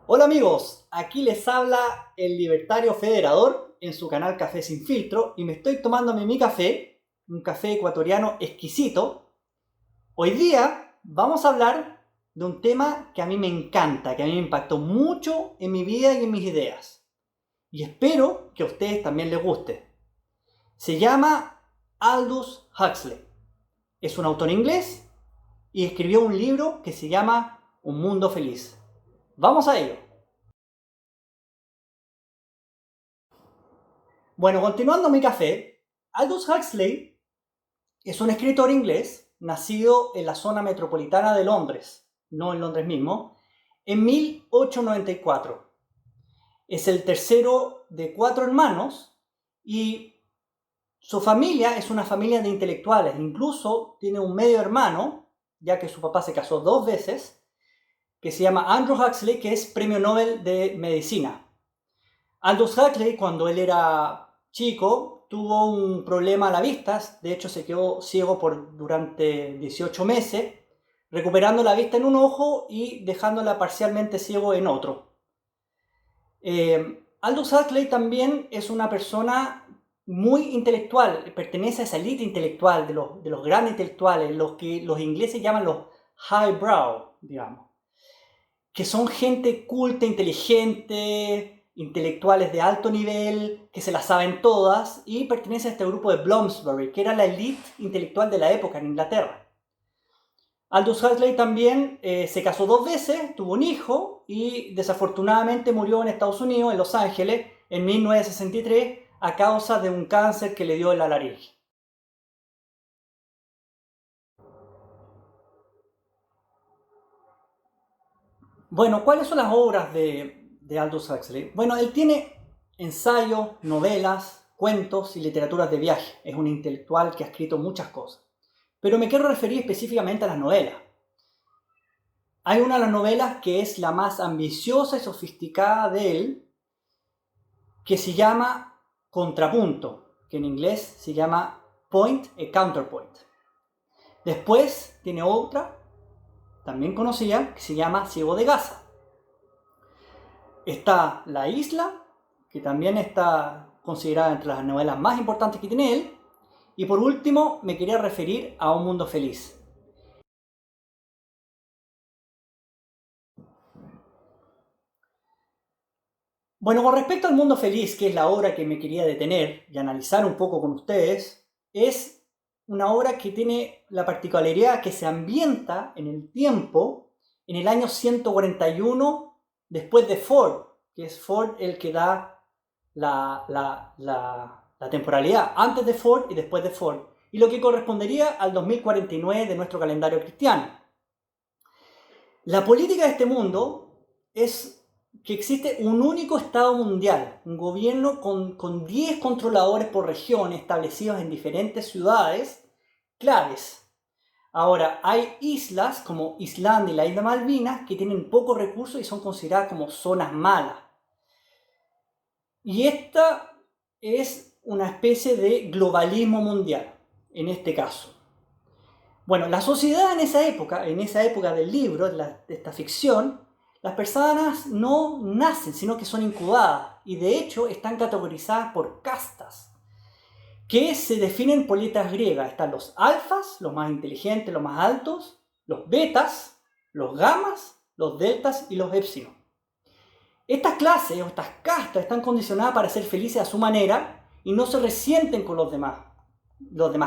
Hola amigos, aquí les habla el Libertario Federador en su canal Café Sin Filtro y me estoy tomándome mi café, un café ecuatoriano exquisito. Hoy día vamos a hablar de un tema que a mí me encanta, que a mí me impactó mucho en mi vida y en mis ideas. Y espero que a ustedes también les guste. Se llama Aldous Huxley. Es un autor inglés y escribió un libro que se llama Un Mundo Feliz. Vamos a ello. Bueno, continuando mi café, Aldous Huxley es un escritor inglés nacido en la zona metropolitana de Londres, no en Londres mismo, en 1894. Es el tercero de cuatro hermanos y su familia es una familia de intelectuales. Incluso tiene un medio hermano, ya que su papá se casó dos veces, que se llama Andrew Huxley, que es premio Nobel de Medicina. Aldous Huxley, cuando él era chico, tuvo un problema a la vista. De hecho, se quedó ciego durante 18 meses, recuperando la vista en un ojo y dejándola parcialmente ciego en otro. Aldous Huxley también es una persona muy intelectual, pertenece a esa élite intelectual, de los grandes intelectuales, los que los ingleses llaman los highbrow, digamos, que son gente culta, inteligente, intelectuales de alto nivel, que se las saben todas, y pertenece a este grupo de Bloomsbury, que era la élite intelectual de la época en Inglaterra. Aldous Huxley también se casó dos veces, tuvo un hijo y desafortunadamente murió en Estados Unidos, en Los Ángeles, en 1963 a causa de un cáncer que le dio en la laringe. Bueno, ¿cuáles son las obras de Aldous Huxley? Bueno, él tiene ensayos, novelas, cuentos y literaturas de viaje. Es un intelectual que ha escrito muchas cosas. Pero me quiero referir específicamente a las novelas. Hay una de las novelas que es la más ambiciosa y sofisticada de él, que se llama Contrapunto, que en inglés se llama Point a Counterpoint. Después tiene otra, también conocida, que se llama Ciego de Gaza. Está La Isla, que también está considerada entre las novelas más importantes que tiene él. Y por último, me quería referir a Un Mundo Feliz. Bueno, con respecto al Mundo Feliz, que es la obra que me quería detener y analizar un poco con ustedes, es una obra que tiene la particularidad que se ambienta en el tiempo, en el año 141 después de Ford, que es Ford el que da la temporalidad antes de Ford y después de Ford, y lo que correspondería al 2049 de nuestro calendario cristiano. La política de este mundo es que existe un único Estado mundial, un gobierno con 10 controladores por región establecidos en diferentes ciudades claves. Ahora, hay islas como Islandia y la isla Malvinas que tienen pocos recursos y son consideradas como zonas malas. Y esta es una especie de globalismo mundial, en este caso. Bueno, la sociedad en esa época del libro, de esta ficción, las personas no nacen, sino que son incubadas y de hecho están categorizadas por castas que se definen por letras griegas. Están los alfas, los más inteligentes, los más altos, los betas, los gamas, los deltas y los epsilon. Estas clases o estas castas están condicionadas para ser felices a su manera y no se resienten con los demás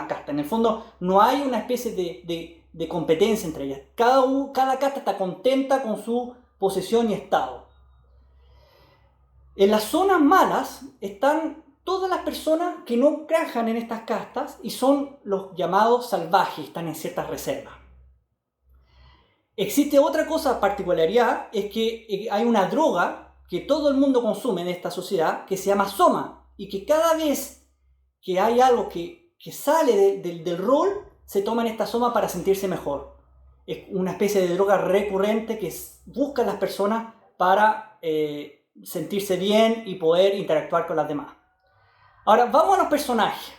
castas. En el fondo no hay una especie de competencia entre ellas. Cada casta está contenta con su posición y estado. En las zonas malas están todas las personas que no encajan en estas castas y son los llamados salvajes, están en ciertas reservas. Existe otra cosa particularidad, es que hay una droga que todo el mundo consume en esta sociedad que se llama soma y que cada vez que hay algo que sale del rol, se toman esta soma para sentirse mejor. Es una especie de droga recurrente que buscan las personas para sentirse bien y poder interactuar con las demás. Ahora, vamos a los personajes.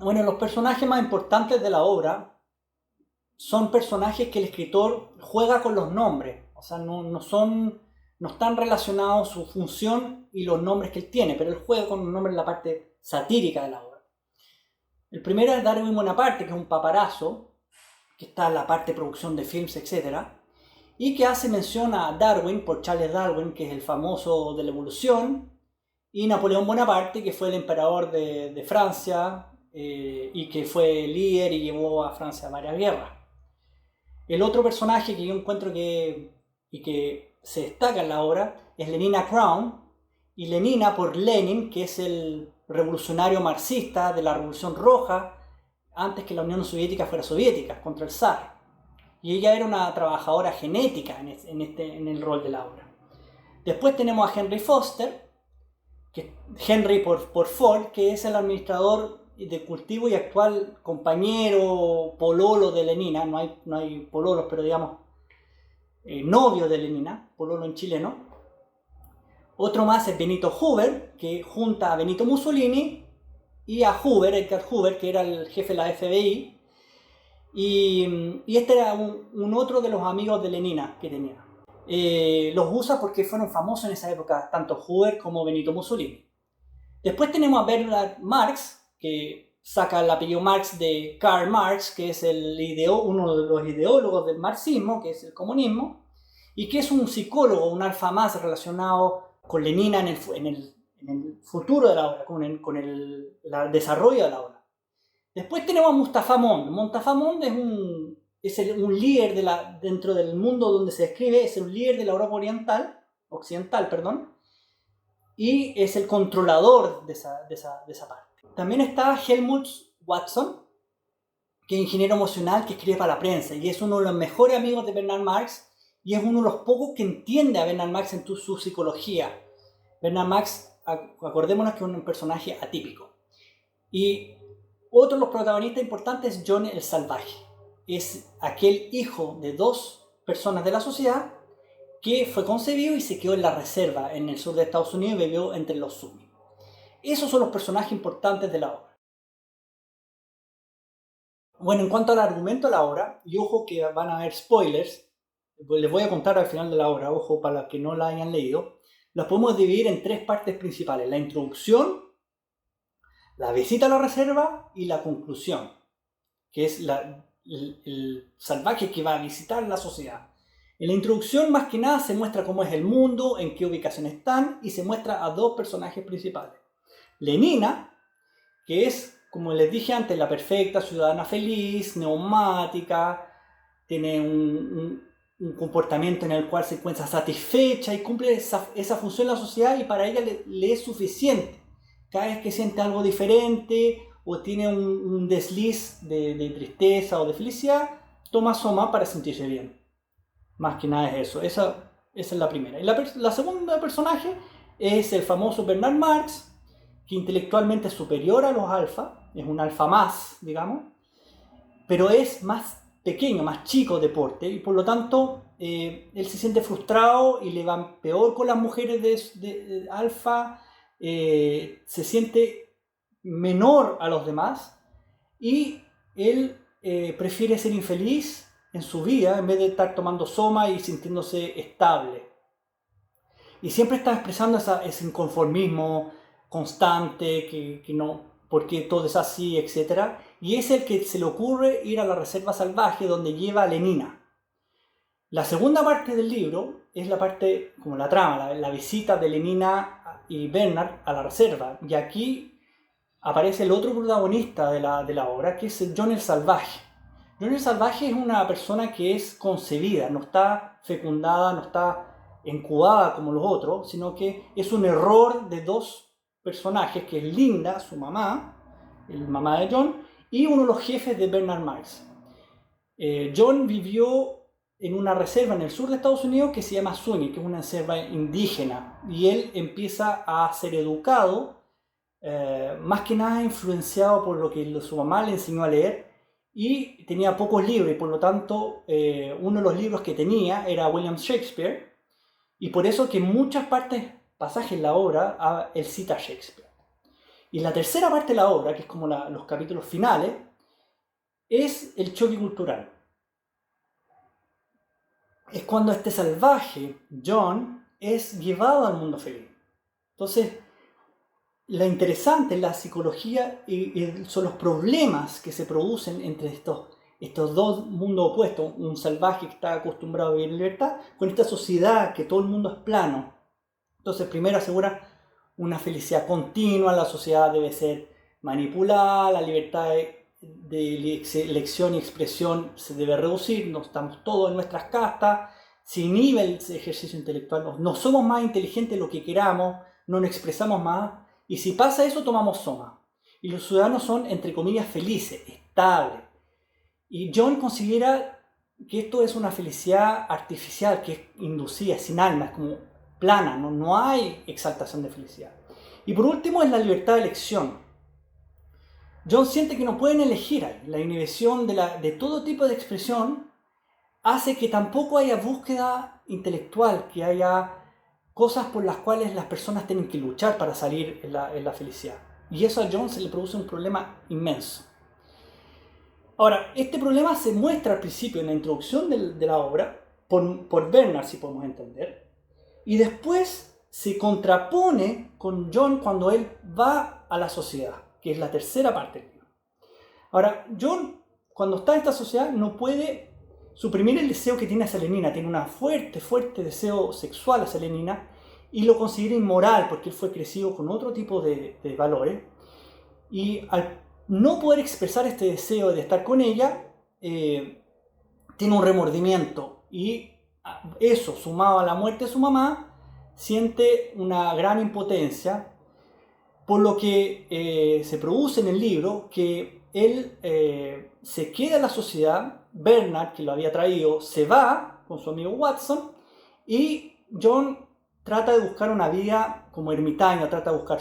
Bueno, los personajes más importantes de la obra son personajes que el escritor juega con los nombres, o sea, no están relacionados su función y los nombres que él tiene, pero él juega con los nombres en la parte satírica de la obra. El primero es Darwin Bonaparte, que es un paparazzo, que está en la parte de producción de films, etc., y que hace mención a Darwin por Charles Darwin, que es el famoso de la evolución, y Napoleón Bonaparte, que fue el emperador de Francia y que fue líder y llevó a Francia a varias guerras. El otro personaje que yo encuentro que se destaca en la obra es Lenina Crown, y Lenina por Lenin, que es el revolucionario marxista de la Revolución Roja, antes que la Unión Soviética fuera soviética, contra el zar. Y ella era una trabajadora genética en el rol de la obra. Después tenemos a Henry Foster, Henry por Ford, que es el administrador de cultivo y actual compañero, pololo de Lenina. No hay pololos, pero digamos novio de Lenina, pololo en chileno. Otro más es Benito Hoover, que junta a Benito Mussolini y a Edgar Hoover, que era el jefe de la FBI. Y este era un otro de los amigos de Lenina que tenía. Los usa porque fueron famosos en esa época, tanto Hoover como Benito Mussolini. Después tenemos a Bernard Marx, que saca el apellido Marx de Karl Marx, que es uno de los ideólogos del marxismo, que es el comunismo, y que es un psicólogo, un alfa más relacionado con Lenina en el futuro de la obra, con el desarrollo de la obra. Después tenemos a Mustafa Mond. Mustafa Mond es un líder dentro del mundo donde se describe, es un líder de la Europa occidental, y es el controlador de esa parte. También está Helmut Watson, que es ingeniero emocional que escribe para la prensa y es uno de los mejores amigos de Bernard Marx y es uno de los pocos que entiende a Bernard Marx en su psicología. Bernard Marx, acordémonos que es un personaje atípico. Y otro de los protagonistas importantes es John el Salvaje. Es aquel hijo de dos personas de la sociedad que fue concebido y se quedó en la reserva en el sur de Estados Unidos y vivió entre los sumis. Esos son los personajes importantes de la obra. Bueno, en cuanto al argumento de la obra, y ojo que van a haber spoilers, les voy a contar al final de la obra, ojo para los que no la hayan leído, las podemos dividir en tres partes principales: la introducción, la visita a la reserva y la conclusión, que es el salvaje que va a visitar la sociedad. En la introducción, más que nada, se muestra cómo es el mundo, en qué ubicación están, y se muestra a dos personajes principales. Lenina, que es, como les dije antes, la perfecta ciudadana feliz, neumática, tiene un comportamiento en el cual se encuentra satisfecha y cumple esa función en la sociedad, y para ella le es suficiente. Cada vez que siente algo diferente o tiene un desliz de tristeza o de felicidad, toma Soma para sentirse bien. Más que nada es eso. Esa es la primera. Y la segunda personaje es el famoso Bernard Marx, que intelectualmente es superior a los alfa, es un alfa más, digamos, pero es más pequeño, más chico de porte, y por lo tanto él se siente frustrado y le va peor con las mujeres de alfa, se siente menor a los demás y él prefiere ser infeliz en su vida en vez de estar tomando Soma y sintiéndose estable. Y siempre está expresando ese inconformismo constante, que no, porque todo es así, etc. Y es el que se le ocurre ir a la reserva salvaje donde lleva a Lenina. La segunda parte del libro es la parte, como la trama, la visita de Lenina y Bernard a la reserva. Y aquí aparece el otro protagonista de la obra, que es John el Salvaje. John el Salvaje es una persona que es concebida, no está fecundada, no está incubada como los otros, sino que es un error de dos personajes, que es Linda, su mamá, el mamá de John, y uno de los jefes de Bernard Marx. John vivió en una reserva en el sur de Estados Unidos que se llama Zuni, que es una reserva indígena, y él empieza a ser educado, más que nada influenciado por lo que su mamá le enseñó a leer, y tenía pocos libros, y por lo tanto uno de los libros que tenía era William Shakespeare, y por eso que en muchas pasajes de la obra él cita a Shakespeare. Y la tercera parte de la obra, que es como los capítulos finales, es el choque cultural. Es cuando este salvaje, John, es llevado al mundo feliz. Entonces, lo interesante en la psicología son los problemas que se producen entre estos dos mundos opuestos, un salvaje que está acostumbrado a vivir en libertad, con esta sociedad que todo el mundo es plano. Entonces, primero asegura una felicidad continua, la sociedad debe ser manipulada, la libertad de elección y expresión se debe reducir, no estamos todos en nuestras castas, se inhibe el ejercicio intelectual, no somos más inteligentes de lo que queramos, no nos expresamos más, y si pasa eso tomamos soma. Y los ciudadanos son, entre comillas, felices, estables. Y John considera que esto es una felicidad artificial, que es inducida, sin alma, es como plana, no hay exaltación de felicidad. Y por último es la libertad de elección. John siente que no pueden elegir ahí. La inhibición de todo tipo de expresión hace que tampoco haya búsqueda intelectual, que haya cosas por las cuales las personas tienen que luchar para salir en la felicidad. Y eso a John se le produce un problema inmenso. Ahora, este problema se muestra al principio en la introducción de la obra, por Bernard, si podemos entender, y después se contrapone con John cuando él va a la sociedad, que es la tercera parte del libro. Ahora, John, cuando está en esta sociedad, no puede suprimir el deseo que tiene hacia Lenina, tiene un fuerte deseo sexual hacia Lenina, y lo considera inmoral porque él fue crecido con otro tipo de valores, y al no poder expresar este deseo de estar con ella, tiene un remordimiento, y eso, sumado a la muerte de su mamá, siente una gran impotencia, por lo que se produce en el libro que él se queda en la sociedad, Bernard, que lo había traído, se va con su amigo Watson, y John trata de buscar una vida como ermitaño, trata de buscar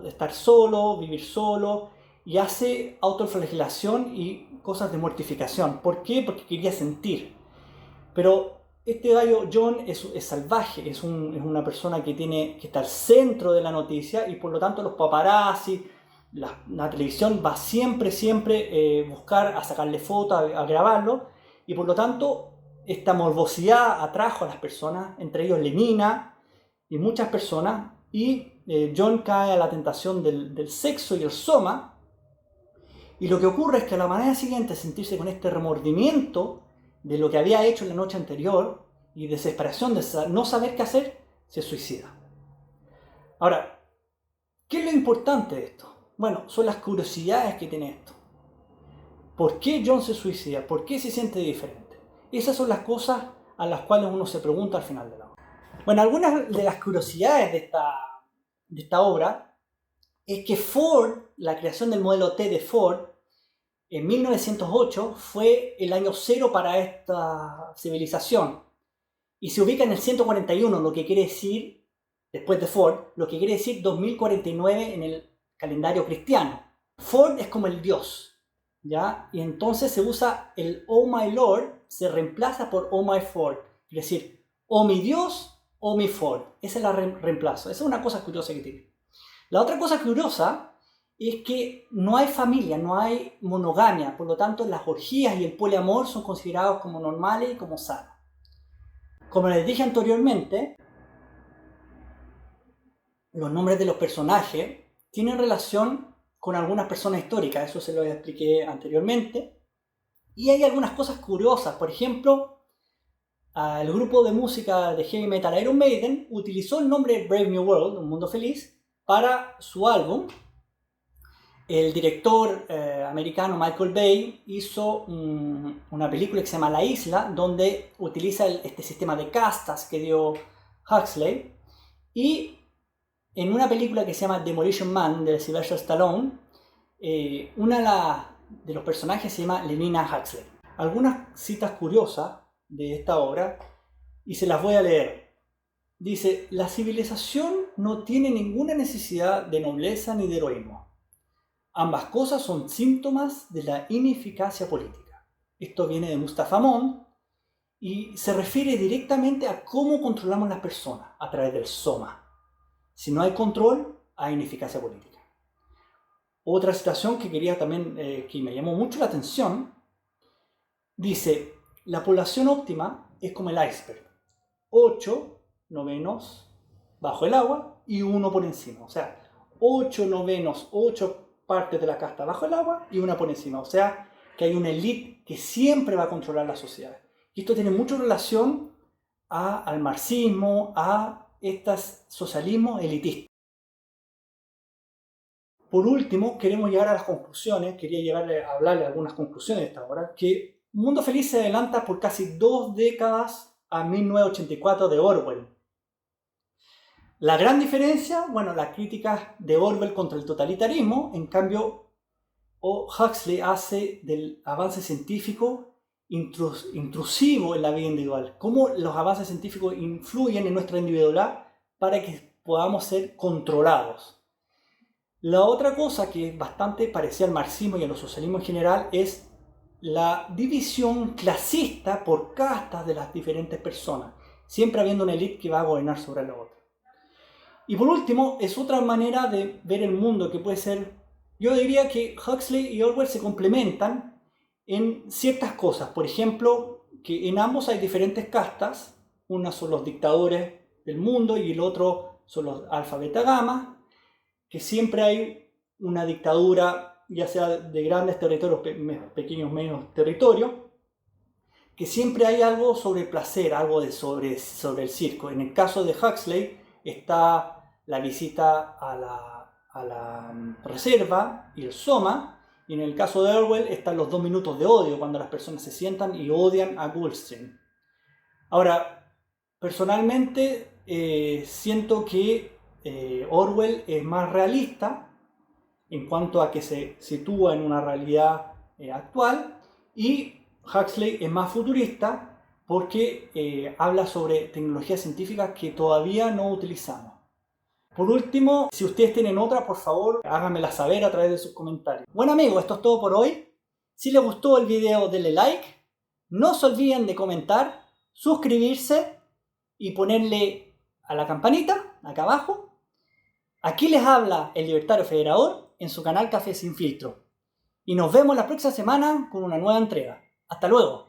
estar solo, vivir solo, y hace autoflagelación y cosas de mortificación. ¿Por qué? Porque quería sentir. Pero este gallo John es salvaje, es una persona que tiene que estar al centro de la noticia, y por lo tanto los paparazzi, la televisión va siempre buscar a sacarle fotos, a grabarlo, y por lo tanto esta morbosidad atrajo a las personas, entre ellos Lenina y muchas personas, y John cae a la tentación del sexo y el soma, y lo que ocurre es que a la mañana siguiente sentirse con este remordimiento de lo que había hecho en la noche anterior y desesperación de no saber qué hacer, se suicida. Ahora, ¿qué es lo importante de esto? Bueno, son las curiosidades que tiene esto. ¿Por qué John se suicida? ¿Por qué se siente diferente? Esas son las cosas a las cuales uno se pregunta al final de la obra. Bueno, algunas de las curiosidades de esta obra es que Ford, la creación del modelo T de Ford, en 1908 fue el año cero para esta civilización, y se ubica en el 141, lo que quiere decir, después de Ford, lo que quiere decir 2049 en el calendario cristiano. Ford es como el Dios, ¿ya? Y entonces se usa el Oh my Lord, se reemplaza por Oh my Ford, es decir, oh mi Dios, oh mi Ford. Ese es el reemplazo. Esa es una cosa curiosa que tiene. La otra cosa curiosa es que no hay familia, no hay monogamia, por lo tanto las orgías y el poliamor son considerados como normales y como sanos. Como les dije anteriormente, los nombres de los personajes tienen relación con algunas personas históricas, eso se lo expliqué anteriormente, y hay algunas cosas curiosas. Por ejemplo, el grupo de música de heavy metal Iron Maiden utilizó el nombre Brave New World, Un Mundo Feliz, para su álbum. El director americano Michael Bay hizo una película que se llama La Isla, donde utiliza este sistema de castas que dio Huxley, y en una película que se llama Demolition Man de Sylvester Stallone, una de los personajes se llama Lenina Huxley. Algunas citas curiosas de esta obra, y se las voy a leer. Dice: la civilización no tiene ninguna necesidad de nobleza ni de heroísmo. Ambas cosas son síntomas de la ineficacia política. Esto viene de Mustafa Mond y se refiere directamente a cómo controlamos las personas a través del soma. Si no hay control, hay ineficacia política. Otra citación que quería también, que me llamó mucho la atención, dice, la población óptima es como el iceberg, 8/9 bajo el agua y 1 por encima. O sea, 8/9, 8 partes de la casta bajo el agua y 1 por encima. O sea, que hay una élite que siempre va a controlar la sociedad. Y esto tiene mucha relación al marxismo, a estos socialismos elitistas. Por último, queremos llegar a las conclusiones, quería llegar a hablarle algunas conclusiones de esta obra, que Mundo Feliz se adelanta por casi 2 décadas a 1984 de Orwell. La gran diferencia, bueno, las críticas de Orwell contra el totalitarismo, en cambio, Huxley hace del avance científico intrusivo en la vida individual. Cómo los avances científicos influyen en nuestra individualidad para que podamos ser controlados. La otra cosa que es bastante parecida al marxismo y al socialismo en general es la división clasista por castas de las diferentes personas, siempre habiendo una élite que va a gobernar sobre la otra. Y por último, es otra manera de ver el mundo que puede ser, yo diría que Huxley y Orwell se complementan en ciertas cosas. Por ejemplo, que en ambos hay diferentes castas, una son los dictadores del mundo y el otro son los alfa, beta, gamma, que siempre hay una dictadura, ya sea de grandes territorios, pequeños, medios territorios, que siempre hay algo sobre el placer, algo sobre el circo. En el caso de Huxley está la visita a la reserva y el soma, y en el caso de Orwell están los 2 minutos de odio, cuando las personas se sientan y odian a Goldstein. Ahora, personalmente siento que Orwell es más realista en cuanto a que se sitúa en una realidad actual, y Huxley es más futurista porque habla sobre tecnologías científicas que todavía no utilizamos. Por último, si ustedes tienen otra, por favor, háganmela saber a través de sus comentarios. Bueno amigos, esto es todo por hoy. Si les gustó el video, denle like. No se olviden de comentar, suscribirse y ponerle a la campanita acá abajo. Aquí les habla el Libertario Federador en su canal Café Sin Filtro. Y nos vemos la próxima semana con una nueva entrega. ¡Hasta luego!